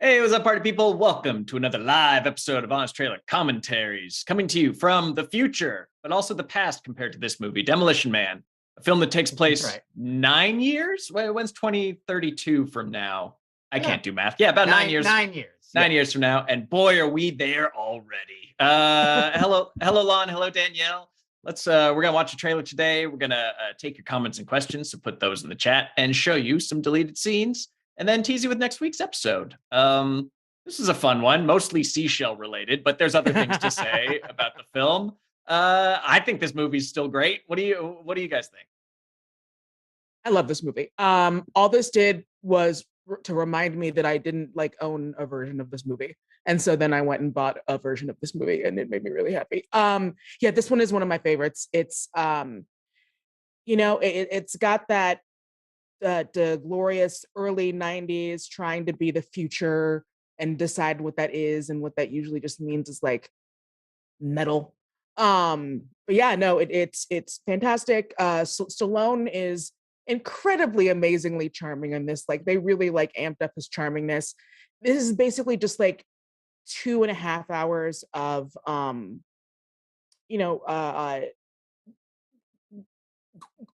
Hey, what's up, party people? Welcome to another live episode of Honest Trailer Commentaries, coming to you from the future, but also the past compared to this movie, Demolition Man, a film that takes place 9 years? When's 2032 from now? I can't do math. Yeah, about 9 years. 9 years. 9 years from now, and boy, are we there already. Hello, Lon. Hello, Danielle. We're gonna watch a trailer today. We're gonna take your comments and questions, so put those in the chat and show you some deleted scenes, and then tease you with next week's episode. This is a fun one, mostly seashell related, but there's other things to say about the film. I think this movie's still great. What do you guys think? I love this movie. All this did was to remind me that I didn't own a version of this movie. And so then I went and bought a version of this movie and it made me really happy. Yeah, this one is one of my favorites. It's, it's got that the glorious early 90s trying to be the future and decide what that is. And what that usually just means is like metal. But yeah, no, it's fantastic. Stallone is incredibly amazingly charming in this. Like they really amped up his charmingness. This is basically just 2.5 hours of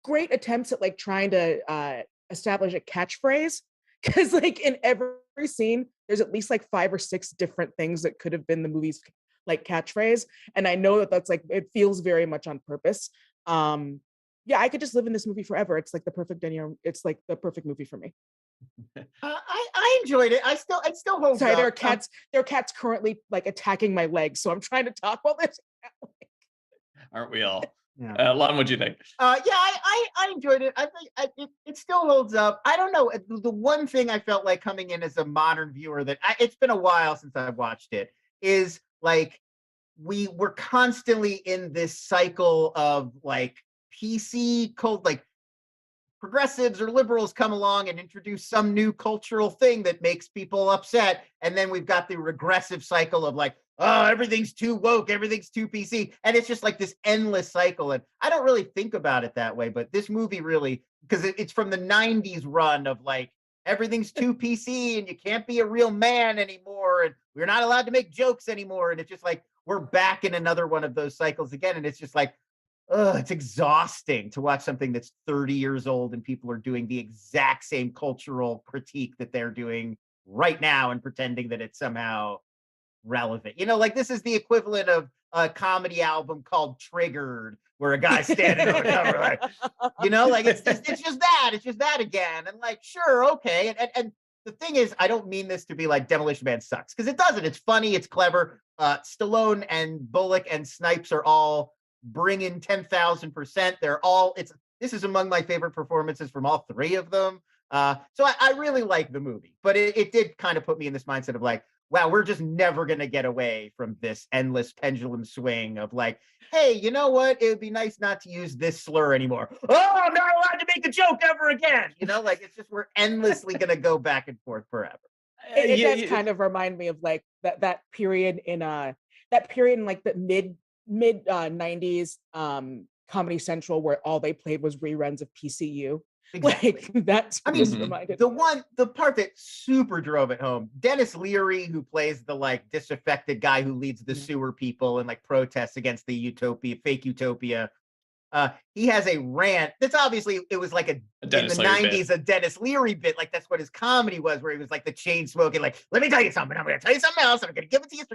great attempts at trying to establish a catchphrase, because in every scene there's at least 5 or 6 different things that could have been the movie's catchphrase, and I know that's it feels very much on purpose. Yeah, I could just live in this movie forever. It's the perfect Danielle. It's the perfect movie for me. I enjoyed it. I still hold. Sorry, there are cats. There are cats currently attacking my legs, so I'm trying to talk while this. Aren't we all? Yeah. Lon, what'd you think? Yeah, I enjoyed it. I think it still holds up. I don't know. The one thing I felt like coming in as a modern viewer that it's been a while since I've watched it is we were constantly in this cycle of PC cult, progressives or liberals come along and introduce some new cultural thing that makes people upset. And then we've got the regressive cycle of oh, everything's too woke, everything's too PC. And it's just this endless cycle. And I don't really think about it that way, but this movie really, because it's from the 90s run of everything's too PC and you can't be a real man anymore. And we're not allowed to make jokes anymore. And it's just we're back in another one of those cycles again. And it's just it's exhausting to watch something that's 30 years old and people are doing the exact same cultural critique that they're doing right now and pretending that it's somehow relevant. This is the equivalent of a comedy album called Triggered, where a guy's standing on the cover, it's just that again. And sure, okay. And the thing is, I don't mean this to be Demolition Man sucks, because it doesn't. It's funny, it's clever. Stallone and Bullock and Snipes are all bring in 10,000%. This is among my favorite performances from all three of them. So I really like the movie, but it did kind of put me in this mindset of wow, we're just never going to get away from this endless pendulum swing of hey, you know what? It would be nice not to use this slur anymore. Oh, I'm not allowed to make a joke ever again. It's just, we're endlessly going to go back and forth forever. It does kind of remind me of that period in the mid 90s Comedy Central, where all they played was reruns of PCU. Exactly. That's reminded. The part that super drove it home, Dennis Leary, who plays the disaffected guy who leads the sewer people and protests against the fake utopia. He has a rant that's obviously, it was in the 90s, a Dennis Leary bit. That's what his comedy was, where he was the chain smoking, let me tell you something, I'm going to tell you something else, I'm going to give it to you,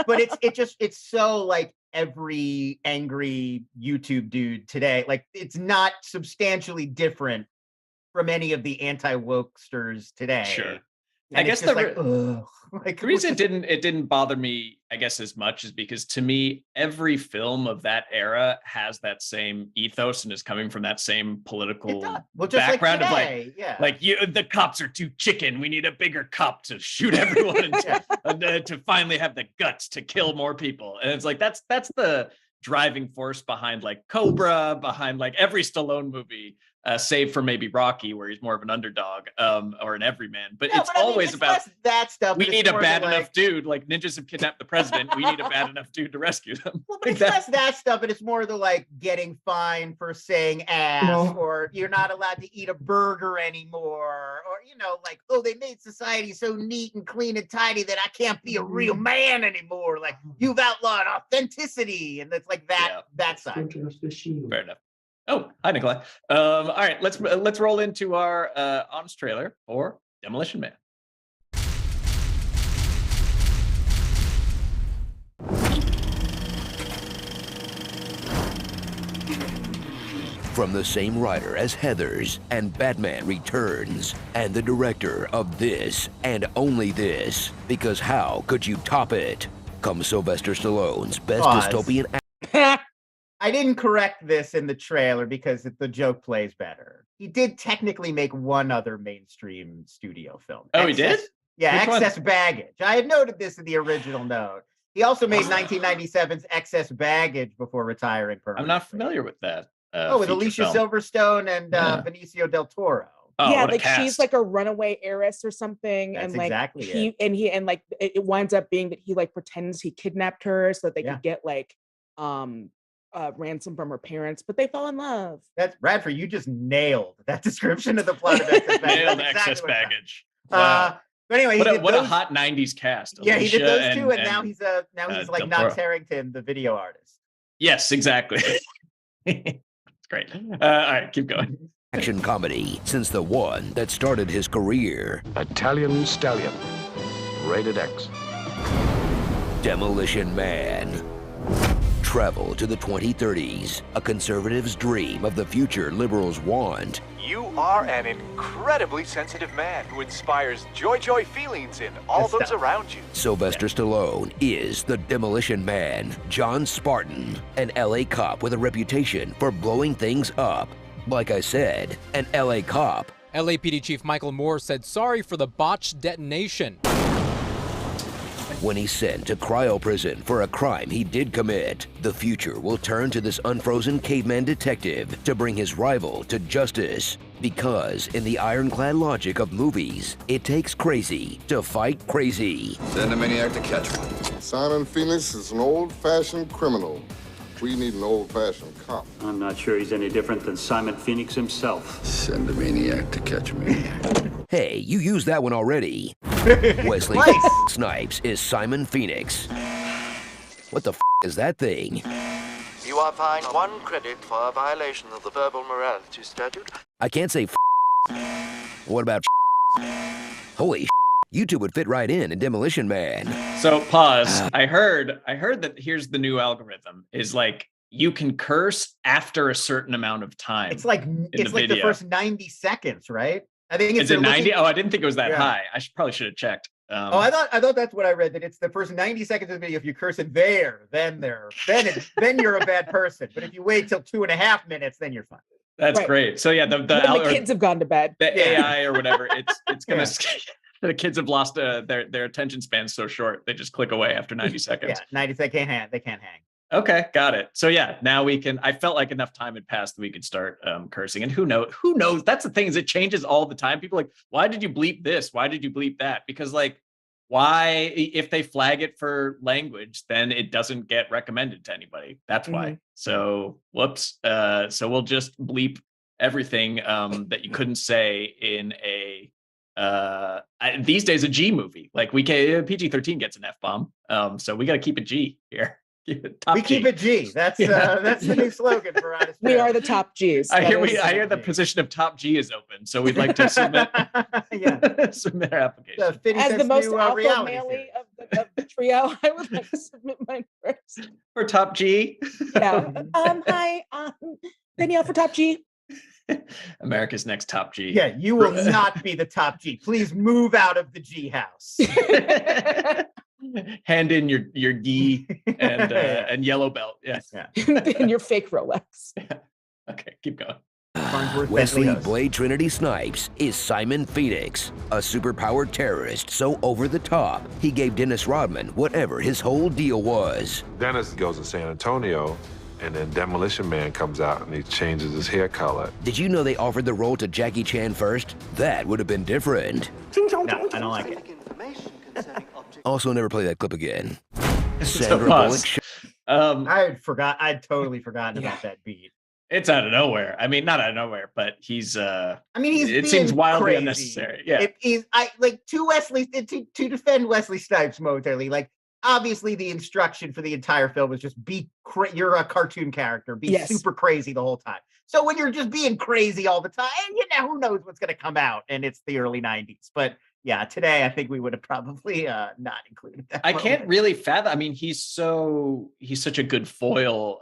but it's so every angry YouTube dude today. It's not substantially different from any of the anti-wokesters today. Sure. And I guess the reason it didn't bother me, I guess, as much is because to me, every film of that era has that same ethos and is coming from that same political background of the cops are too chicken. We need a bigger cop to shoot everyone and to finally have the guts to kill more people. And it's that's the driving force behind Cobra, behind every Stallone movie save for maybe Rocky, where he's more of an underdog, or an everyman. But No, it's but I mean, always it's about less that stuff. we but need it's a more bad the, enough dude. Like ninjas have kidnapped the president. We need a bad enough dude to rescue them. Well, but it's less that stuff, but it's more the like getting fined for saying ass, or you're not allowed to eat a burger anymore, or like, oh, they made society so neat and clean and tidy that I can't be a real man anymore. Like you've outlawed authenticity, and it's like that side. Fair enough. Oh, hi, Mikołaj. All right, let's roll into our honest trailer for Demolition Man. From the same writer as Heathers and Batman Returns, and the director of this and only this, because how could you top it? Comes Sylvester Stallone's best dystopian. I didn't correct this in the trailer because the joke plays better. He did technically make one other mainstream studio film. Oh, he did? Yeah, Which Excess Baggage. I had noted this in the original note. He also made 1997's Excess Baggage before retiring permanently. I'm not familiar with that. With Alicia Silverstone and Benicio del Toro. Oh, yeah, what a like cast. she's like a runaway heiress or something. That's and like exactly it winds up being that he like pretends he kidnapped her so that they could get like ransom from her parents, but they fall in love. That's Radford, you just nailed that description of the plot of Excess Baggage. Nailed Exactly Excess what Baggage. Wow. But anyway, what a hot 90s cast. Yeah, he did Alicia those two, and now he's like Del Knox Toro. Harrington, the video artist. Yes, exactly. It's great. All right, keep going. Action comedy since the one that started his career. Italian Stallion. Rated X. Demolition Man. Travel to the 2030s, a conservative's dream of the future liberals want. You are an incredibly sensitive man who inspires joy feelings in all those around you. Sylvester Stallone is the Demolition Man. John Spartan, an LA cop with a reputation for blowing things up. Like I said, an LA cop. LAPD Chief Michael Moore said sorry for the botched detonation. When he's sent to cryo prison for a crime he did commit, the future will turn to this unfrozen caveman detective to bring his rival to justice. Because in the ironclad logic of movies, it takes crazy to fight crazy. Send a maniac to catch one. Simon Phoenix is an old-fashioned criminal. We need an old-fashioned cop. I'm not sure he's any different than Simon Phoenix himself. Send a maniac to catch me. Hey, you used that one already. Wesley Snipes is Simon Phoenix. What the is that thing? You are fined 1 credit for a violation of the verbal morality statute. I can't say What about Holy you two would fit right in Demolition Man. So pause. I heard that here's the new algorithm is like you can curse after a certain amount of time. It's like the first 90 seconds, right? I think it's 90. Oh, I didn't think it was that high. I probably should have checked. I thought that's what I read, that it's the first 90 seconds of the video. If you curse it then you're a bad person. But if you wait till 2.5 minutes, then you're fine. That's great. So yeah, the kids have gone to bed. The AI or whatever, it's gonna. The kids have lost their attention span so short they just click away after 90 seconds. Yeah, 90. They can't hang. Okay, got it. So yeah, now we can. I felt like enough time had passed that we could start cursing. And who knows? That's the thing, is it changes all the time. People are like, why did you bleep this? Why did you bleep that? Because like, why, if they flag it for language, then it doesn't get recommended to anybody. That's why. So whoops. So we'll just bleep everything that you couldn't say in a these days a G movie. Like we can PG-13 gets an F-bomb. So we got to keep it G here. Keep it G. That's the new slogan for Honest. We are the top Gs. I hear the position of top G is open, so we'd like to submit submit our application. As the most alpha male of the trio, I would like to submit mine first. For top G. Yeah. Hi, Danielle for top G. America's Next Top G. Yeah, you will not be the top G. Please move out of the G house. Hand in your gi and yellow belt. Yes. Yeah. And your fake Rolex. Yeah. Okay, keep going. Wesley Blade Trinity Snipes is Simon Phoenix, a superpowered terrorist so over the top, he gave Dennis Rodman whatever his whole deal was. Dennis goes to San Antonio And then Demolition Man comes out and he changes his hair color. Did you know they offered the role to Jackie Chan first? That would have been different. No, I don't like it. Also, never play that clip again. So pause. I'd totally forgotten about that beat. It's out of nowhere. I mean, not out of nowhere, but he's. I mean, it seems wildly crazy. unnecessary. Yeah. To defend Wesley Snipes momentarily, like obviously the instruction for the entire film is just you're a cartoon character, be super crazy the whole time. So when you're just being crazy all the time, who knows what's going to come out? And it's the early 90s. But yeah, today I think we would have probably not included that. I can't really fathom. I mean, he's such a good foil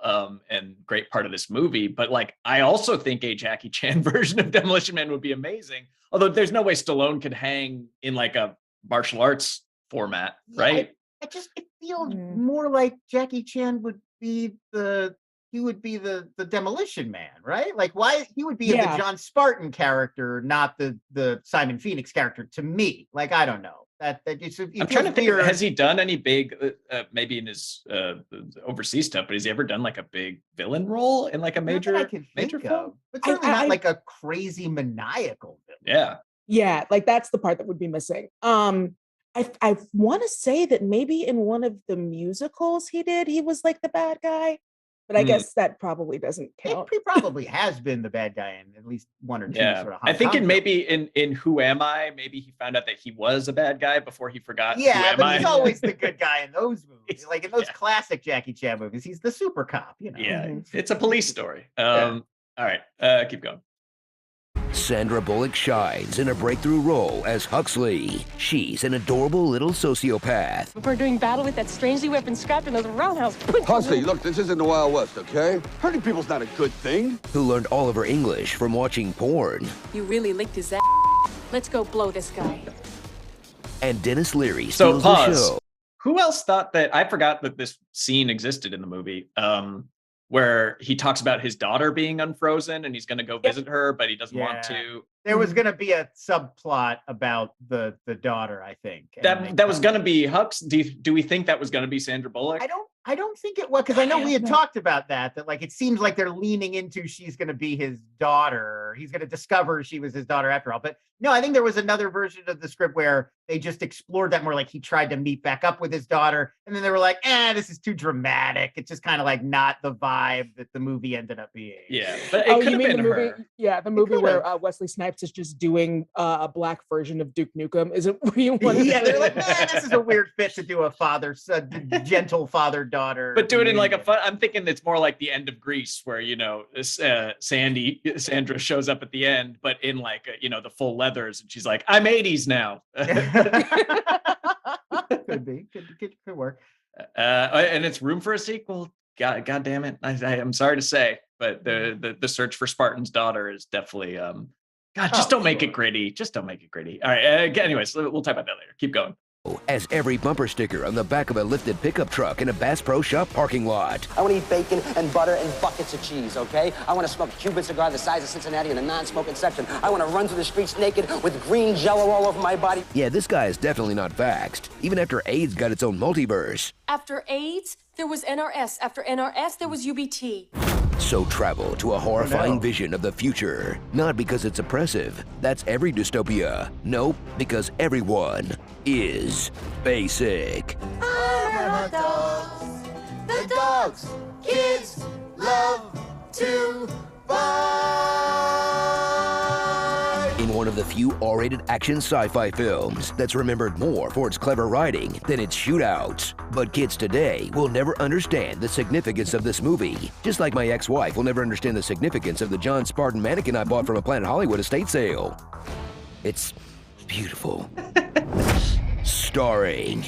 and great part of this movie. But like, I also think a Jackie Chan version of Demolition Man would be amazing. Although there's no way Stallone could hang in like a martial arts format, right? It feels more like Jackie Chan would be the Demolition Man, right? Like, why he would be the John Spartan character, not the Simon Phoenix character to me. Like, I don't know. I'm trying to think, has he done any big, maybe in his overseas stuff, but has he ever done like a big villain role in like a major film? But certainly not like a crazy maniacal villain. Yeah. Yeah, like that's the part that would be missing. I want to say that maybe in one of the musicals he did, he was like the bad guy, but I guess that probably doesn't count. He probably has been the bad guy in at least one or two sort of I think in Who Am I, maybe he found out that he was a bad guy before he forgot Who Am I. He's always the good guy in those movies. Like in those classic Jackie Chan movies, he's the super cop, you know. Yeah, it's a police story. All right, keep going. Sandra Bullock shines in a breakthrough role as Huxley. She's an adorable little sociopath. We're doing battle with that strangely weapon scrap in those roundhouse. Huxley, look, this isn't the Wild West, okay? Hurting people's not a good thing. Who learned all of her English from watching porn. You really licked his ass. Let's go blow this guy. And Dennis Leary So steals pause. the show. Who else thought that? I forgot that this scene existed in the movie. Where he talks about his daughter being unfrozen and he's going to go visit her, but he doesn't want to. There was going to be a subplot about the daughter, I think. That was going to be Hux. Do we think that was going to be Sandra Bullock? I don't think it was, because I know we had talked about that like it seems like they're leaning into she's going to be his daughter. He's going to discover she was his daughter after all. But no, I think there was another version of the script where they just explored that more, like he tried to meet back up with his daughter. And then they were like, this is too dramatic. It's just kind of like not the vibe that the movie ended up being. Yeah. But it could have been her. Yeah, the movie where Wesley Snipes is just doing a black version of Duke Nukem. Isn't you want Yeah, they're like, this is a weird fit to do a gentle father-daughter. But do it in like a fun, I'm thinking it's more like the end of Grease where, Sandra shows up at the end, but in like, the full leathers. And she's like, I'm 80s now. Could be. Could work. And it's room for a sequel. God damn it. I'm sorry to say, but the search for Spartan's daughter is definitely, don't make it gritty. Just don't make it gritty. All right. Anyways, we'll talk about that later. Keep going. As every bumper sticker on the back of a lifted pickup truck in a Bass Pro Shop parking lot. I want to eat bacon and butter and buckets of cheese, okay? I want to smoke a Cuban cigar the size of Cincinnati in the non-smoking section. I want to run through the streets naked with green jello all over my body. Yeah, this guy is definitely not vaxxed, even after AIDS got its own multiverse. After AIDS, there was NRS. After NRS, there was UBT. So travel to a horrifying vision of the future. Not because it's oppressive. That's every dystopia. Nope, because everyone is basic. The dogs kids love to buy. In one of the few R-rated action sci-fi films that's remembered more for its clever writing than its shootouts. But kids today will never understand the significance of this movie. Just like my ex-wife will never understand the significance of the John Spartan mannequin I bought from a Planet Hollywood estate sale. It's beautiful. Starring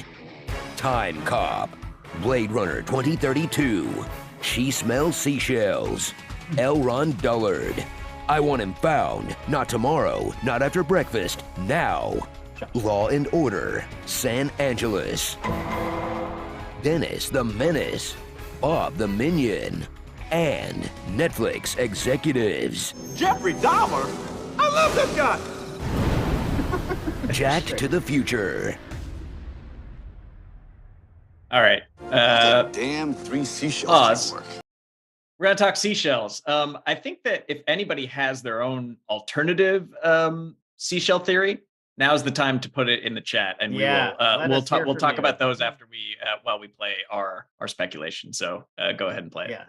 Time Cop, Blade Runner 2032, She Smells Seashells, L. Ron Dullard, I Want Him Found, Not Tomorrow, Not After Breakfast, Now, Law and Order, San Angeles, Dennis the Menace, Bob the Minion, and Netflix executives. Jeffrey Dahmer? I love that guy! Jacked to the Future. All right. Damn 3 seashells. Pause. Work. We're gonna talk seashells. I think that if anybody has their own alternative seashell theory, now's the time to put it in the chat, and we'll talk about those after we while we play our speculation. So go ahead and play it. Yeah.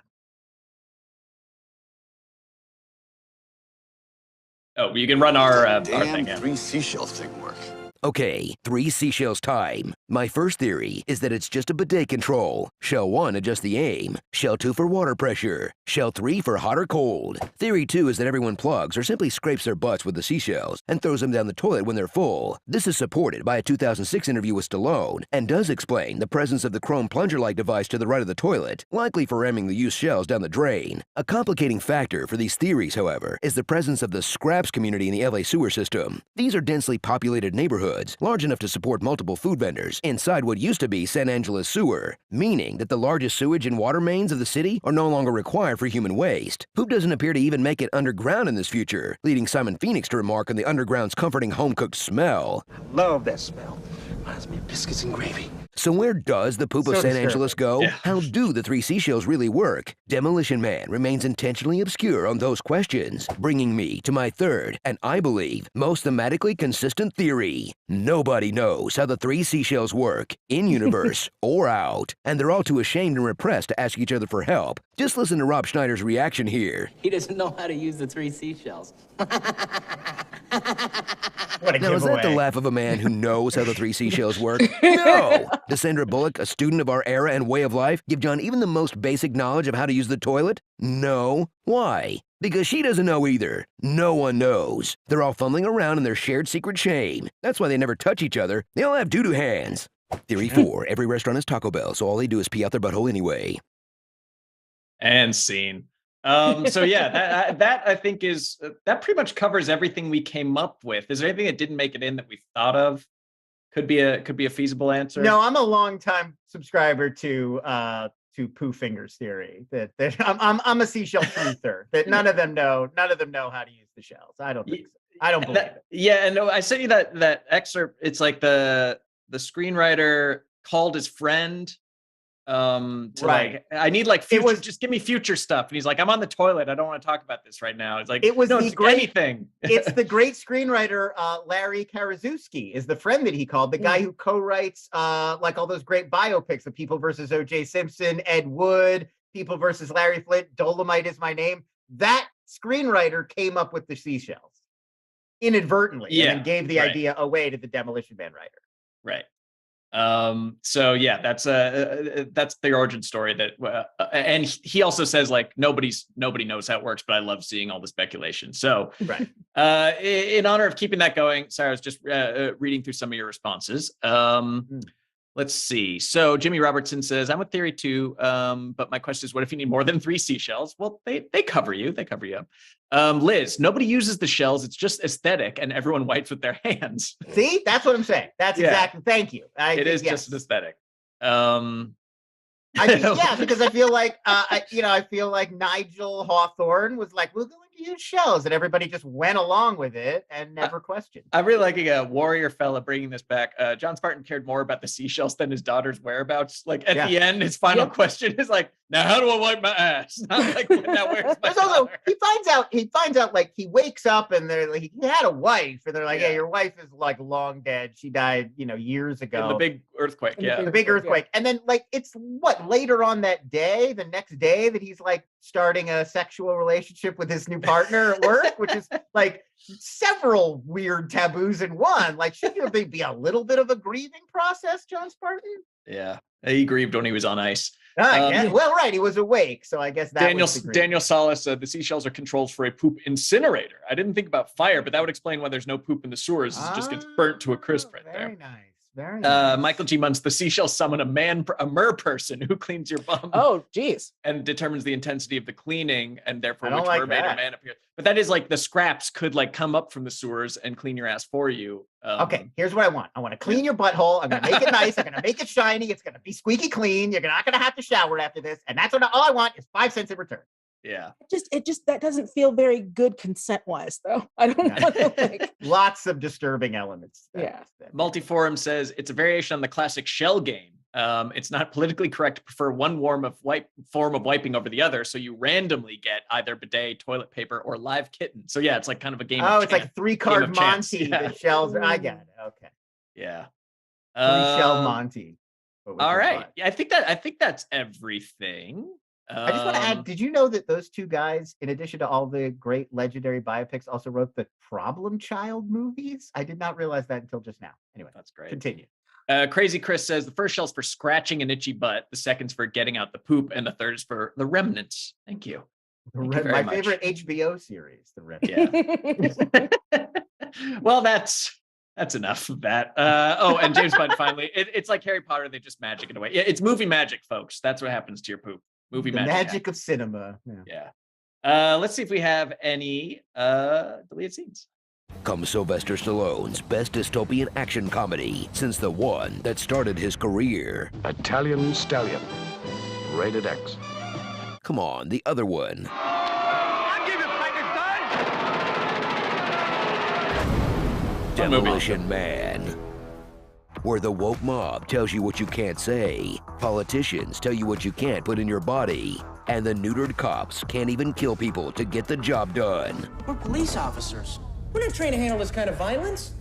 Oh, you can run our Damn, thing. Yeah. 3 seashells didn't work. Okay, 3 seashells time. My first theory is that it's just a bidet control. Shell 1 adjusts the aim. Shell 2 for water pressure. Shell 3 for hot or cold. Theory 2 is that everyone plugs or simply scrapes their butts with the seashells and throws them down the toilet when they're full. This is supported by a 2006 interview with Stallone and does explain the presence of the chrome plunger-like device to the right of the toilet, likely for ramming the used shells down the drain. A complicating factor for these theories, however, is the presence of the scraps community in the LA sewer system. These are densely populated neighborhoods, large enough to support multiple food vendors, inside what used to be San Angela's sewer, meaning that the largest sewage and water mains of the city are no longer required for human waste. Poop doesn't appear to even make it underground in this future, leading Simon Phoenix to remark on the underground's comforting home-cooked smell. Love that smell. Reminds me of biscuits and gravy. So where does the poop of San Angeles go? Yeah. How do the 3 seashells really work? Demolition Man remains intentionally obscure on those questions, bringing me to my third, and I believe, most thematically consistent theory. Nobody knows how the 3 seashells work, in-universe or out, and they're all too ashamed and repressed to ask each other for help. Just listen to Rob Schneider's reaction here. He doesn't know how to use the 3 seashells. What a now, is that the laugh of a man who knows how the 3 seashells work? No! Does Sandra Bullock, a student of our era and way of life, give John even the most basic knowledge of how to use the toilet? No. Why? Because she doesn't know either. No one knows. They're all fumbling around in their shared secret shame. That's why they never touch each other. They all have doo-doo hands. Theory 4. Every restaurant is Taco Bell, so all they do is pee out their butthole anyway. And scene. So yeah, that I think is that pretty much covers everything we came up with. Is there anything that didn't make it in that we thought of? Could be a feasible answer. No, I'm a longtime subscriber to Pooh Fingers theory. That I'm a seashell truther. That none of them know how to use the shells. I don't think so. I don't believe it. Yeah, and no, I sent you that excerpt. It's like the screenwriter called his friend. To right. Like, I need like future, just give me future stuff. And he's like, I'm on the toilet. I don't want to talk about this right now. It's like, it was no, the great anything. It's the great screenwriter, Larry Karaszewski is the friend that he called, the guy who co-writes like all those great biopics of People versus O.J. Simpson, Ed Wood, People versus Larry Flint, Dolomite Is My Name. That screenwriter came up with the seashells inadvertently and gave the idea away to the Demolition Man writer. Right. So yeah, that's the origin story that, and he also says like nobody knows how it works, but I love seeing all the speculation. So, right. In honor of keeping that going, sorry, I was just reading through some of your responses. Let's see. So Jimmy Robertson says, I'm with theory 2, but my question is, what if you need more than 3 seashells? Well, they cover you. They cover you up. Liz, nobody uses the shells. It's just aesthetic, and everyone wipes with their hands. See, that's what I'm saying. That's exactly. Thank you. It is just an aesthetic. Because I feel like I feel like Nigel Hawthorne was like, we're going to use shells, and everybody just went along with it and never questioned. I'm really liking a warrior fella bringing this back. John Spartan cared more about the seashells than his daughter's whereabouts. Like at the end, his final question is like, now how do I wipe my ass? Not like, now where's my also, he finds out like he wakes up and they're like, he had a wife, and they're like, yeah, your wife is like long dead. She died, years ago. In the big earthquake. The big earthquake. And then like it's later on that day, the next day, that he's like starting a sexual relationship with his new partner at work, which is like several weird taboos in one. Like, shouldn't there be a little bit of a grieving process, John Spartan? Yeah, he grieved when he was on ice. Well, right, he was awake, so I guess that Daniel Salas said the seashells are controls for a poop incinerator. I didn't think about fire, but that would explain why there's no poop in the sewers. It just gets burnt to a crisp right there. Very nice. Very nice. Michael G. Munz, the seashells summon a mer person who cleans your bum. Oh, geez. And determines the intensity of the cleaning, and therefore which like mermaid that. or man appears. But that is like the scraps could like come up from the sewers and clean your ass for you. Okay, here's what I want. I want to clean your butthole. I'm going to make it nice. I'm going to make it shiny. It's going to be squeaky clean. You're not going to have to shower after this. And that's all I want is 5 cents in return. Yeah. It just that doesn't feel very good consent-wise, though. I don't want to like lots of disturbing elements. Yeah. Multiforum says it's a variation on the classic shell game. It's not politically correct to prefer one form of wiping over the other, so you randomly get either bidet, toilet paper, or live kitten. So yeah, it's like kind of a game. Oh, of it's chance. like 3-card Monty. Yeah. The shells. I got it. Okay. Yeah. 3-shell Monty. All right. Yeah, I think that's everything. I just want to add, did you know that those two guys, in addition to all the great legendary biopics, also wrote the Problem Child movies? I did not realize that until just now. Anyway, that's great. Continue. Crazy Chris says the first shell's for scratching an itchy butt, the second's for getting out the poop, and the third is for the remnants. Thank you. My favorite HBO series, The Remnants. Yeah. Well, that's enough of that. And James Bond finally, it's like Harry Potter, they just magic it away. Yeah, it's movie magic, folks. That's what happens to your poop. Movie the magic of cinema. Yeah. Let's see if we have any deleted scenes. Comes Sylvester Stallone's best dystopian action comedy since the one that started his career. Italian Stallion. Rated X. Come on, the other one. Demolition Man. Where the woke mob tells you what you can't say, politicians tell you what you can't put in your body, and the neutered cops can't even kill people to get the job done. We're police officers. We're not trained to handle this kind of violence.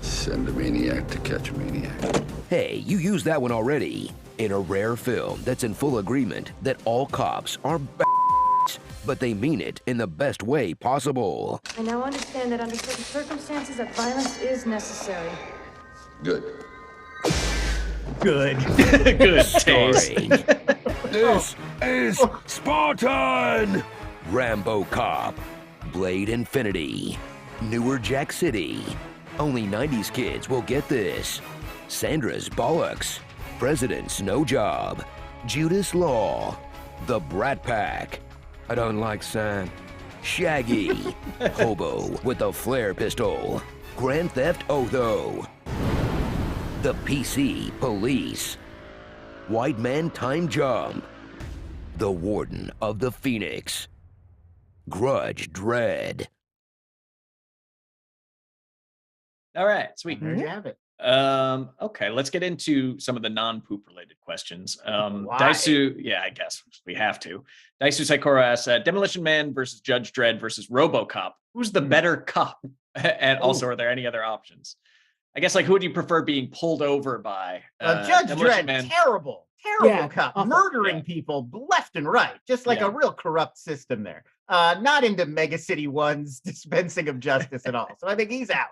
Send a maniac to catch a maniac. Hey, you used that one already. In a rare film that's in full agreement that all cops are but they mean it in the best way possible. I now understand that under certain circumstances that violence is necessary. Good. Good Starring, this is Spartan! Rambo Cop, Blade Infinity, Newer Jack City. Only 90s kids will get this. Sandra's Bollocks, President's No Job, Judas Law, The Brat Pack. I don't like sand. Shaggy, Hobo with a flare pistol, Grand Theft Auto, The PC Police, White Man Time Jump, The Warden of the Phoenix, Grudge Dread. All right, sweet. There you have it. Okay, let's get into some of the non-poop related questions. Daisu, yeah, I guess we have to. Daisu Saikora asks, Demolition Man versus Judge Dredd versus RoboCop. Who's the better cop? And also, are there any other options? I guess, like, who would you prefer being pulled over by? Judge Dredd, terrible cop, murdering people left and right, just like a real corrupt system there. Not into Mega City 1's dispensing of justice at all. So I think he's out.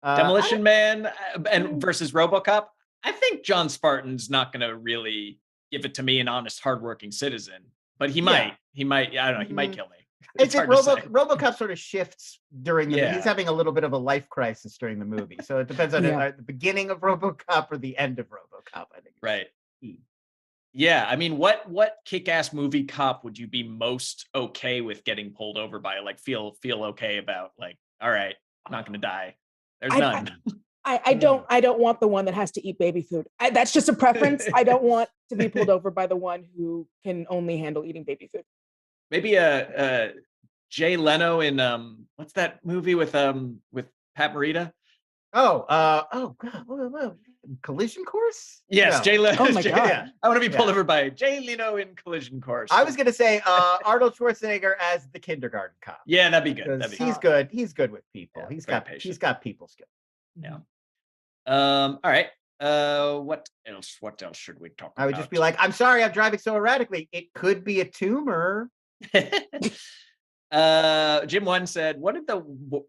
Demolition Man and versus RoboCop. I think John Spartan's not going to really give it to me, an honest, hardworking citizen. But he might. He might. I don't know. He might kill me. I think RoboCop sort of shifts during the. He's having a little bit of a life crisis during the movie, so it depends on the beginning of RoboCop or the end of RoboCop. I think. Right. Yeah, I mean, what kick-ass movie cop would you be most okay with getting pulled over by? Like, feel okay about? Like, all right, I'm not going to die. There's none. I don't want the one that has to eat baby food. That's just a preference. I don't want to be pulled over by the one who can only handle eating baby food. Maybe Jay Leno in what's that movie with Pat Morita? Oh God! Whoa. Collision Course? Yes, No. Jay Leno. Oh my God. Yeah. I want to be pulled over by Jay Leno in Collision Course. I was gonna say Arnold Schwarzenegger as the kindergarten cop. Yeah, that'd be good. He's good. He's good with people. Yeah, he's very got people skills. Yeah. All right. What else should we talk about? I would just be like, I'm sorry, I'm driving so erratically. It could be a tumor. Jim One said, what did the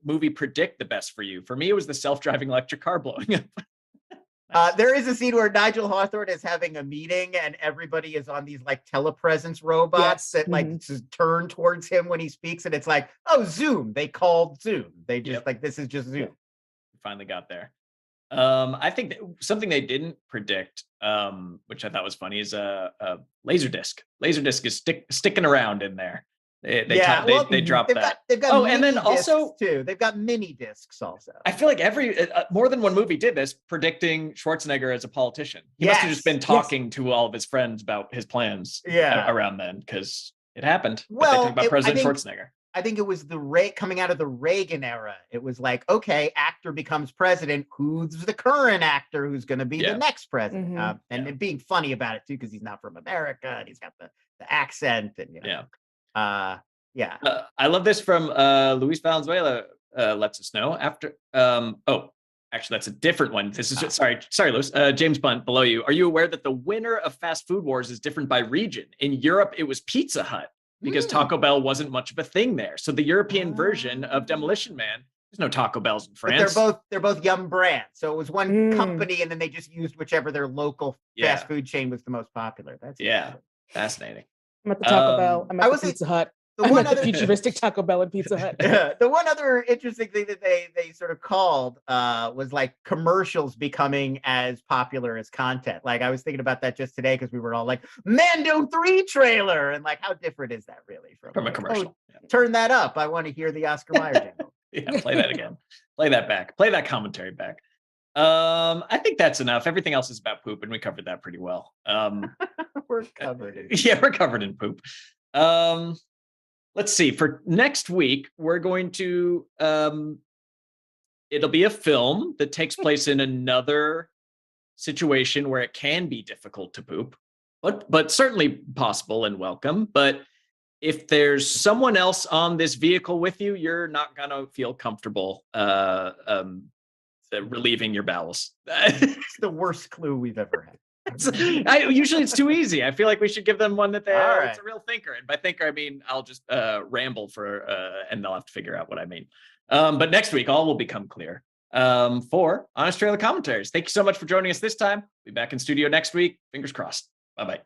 movie predict the best for you? For me, it was the self-driving electric car blowing up. There is a scene where Nigel Hawthorne is having a meeting and everybody is on these like telepresence robots that like turn towards him when he speaks. And it's like, oh, Zoom. They called Zoom. They just like, this is just Zoom. We finally got there. I think something they didn't predict, which I thought was funny, is a Laserdisc. Laserdisc is sticking around in there. They dropped that. They've got and then also too. They've got mini discs also. I feel like more than one movie did this, predicting Schwarzenegger as a politician. He must have just been talking to all of his friends about his plans around then, because it happened. Well, they talked about President Schwarzenegger. I think it was coming out of the Reagan era. It was like, okay, actor becomes president. Who's the current actor who's going to be the next president? And being funny about it too, because he's not from America and he's got the accent and I love this from Luis Valenzuela. Lets us know after. Actually, that's a different one. This is sorry, Luis. James Bunt below you. Are you aware that the winner of Fast Food Wars is different by region? In Europe, it was Pizza Hut because Taco Bell wasn't much of a thing there. So the European version of Demolition Man, there's no Taco Bells in France. But they're both Yum brands. So it was one company, and then they just used whichever their local fast food chain was the most popular. That's fascinating. I'm at the Taco Bell. I'm at the Pizza Hut. I'm at the futuristic Taco Bell and Pizza Hut. The one other interesting thing that they sort of called was like commercials becoming as popular as content. Like I was thinking about that just today because we were all like, Mando 3 trailer. And like, how different is that really from a commercial? Turn that up. I want to hear the Oscar Mayer jingle. Play that again. Play that back. Play that commentary back. I think that's enough. Everything else is about poop, and we covered that pretty well. We're covered. We're covered in poop. Let's see. For next week, we're going to. It'll be a film that takes place in another situation where it can be difficult to poop, but certainly possible and welcome. But if there's someone else on this vehicle with you, you're not gonna feel comfortable relieving your bowels. It's the worst clue we've ever had. Usually it's too easy. I feel like we should give them one that it's a real thinker. And by thinker, I mean, I'll just ramble and they'll have to figure out what I mean. But next week, all will become clear. For Honest Trailer Commentaries. Thank you so much for joining us this time. Be back in studio next week. Fingers crossed. Bye-bye.